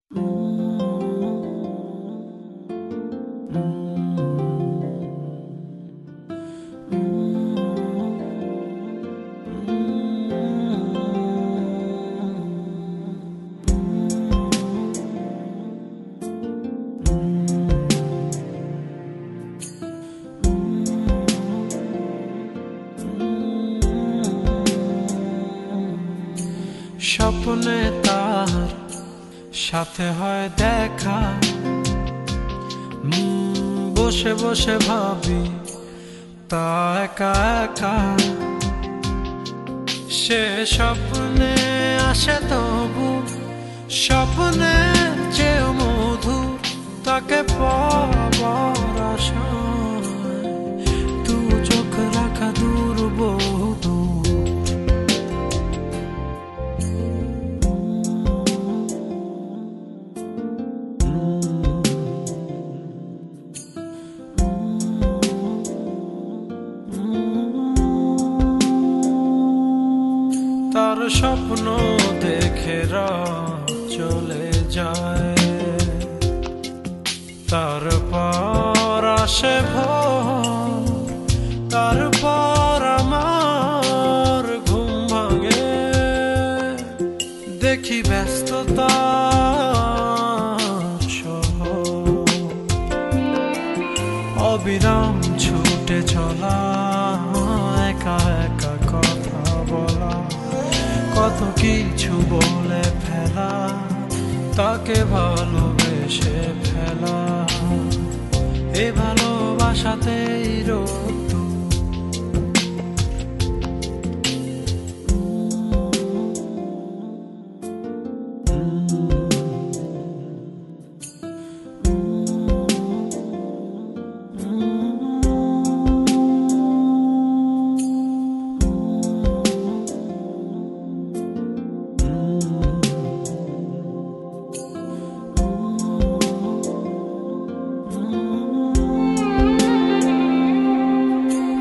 স্বপ্নে তার সাথে হয় দেখা, বসে বসে ভাবি তা একা একা। সে স্বপ্নে আসে তবু স্বপ্নে চেয়েও মধুর, তাকে পাবার আশায় দু চোখ রাখা দূর বহু। তার স্বপ্ন দেখে রাত চলে যায়, তারপর আসে ভোর, তারপর আমার ঘুম ভাঙে। দেখি ব্যস্ততা অবিরাম ছুটে চলা, একা একা কথা বলা, কত কিছু বলে ফেলা, তাকে ভালোবেসে ফেলা। এ ভালোবাসাতেই রোদ্দুর।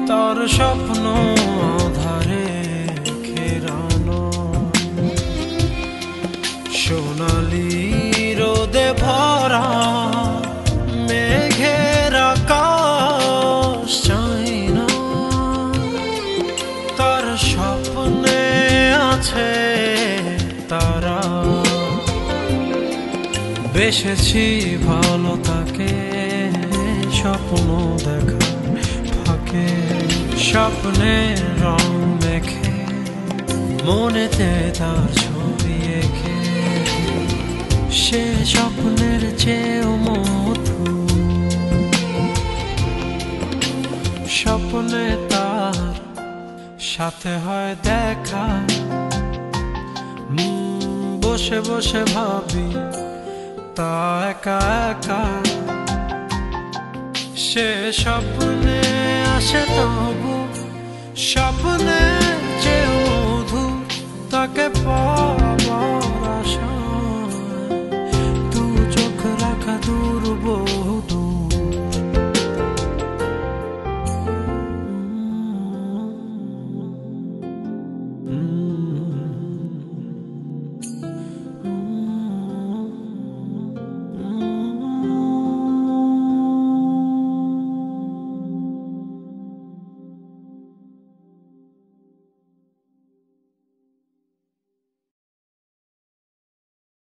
তার স্বপ্ন আধারে ঘেরানো, সোনালি রোদে ভরা মেঘের আকাশ চাই না। তার স্বপ্নে আছে তারা, বেসেছি ভালো তাকে স্বপ্ন দেখা ফাঁকে। স্বপ্নের রং মেখে মনেতে তার ছবি এঁকে, সে স্বপ্নের চেয়েও মধুর। স্বপ্নে তার সাথে হয় দেখা, বসে বসে ভাবি তা একা একা। সে স্বপ্নে আসে তবু স্বপ্নে চেয়েও মধুর, তাকে পাওয়া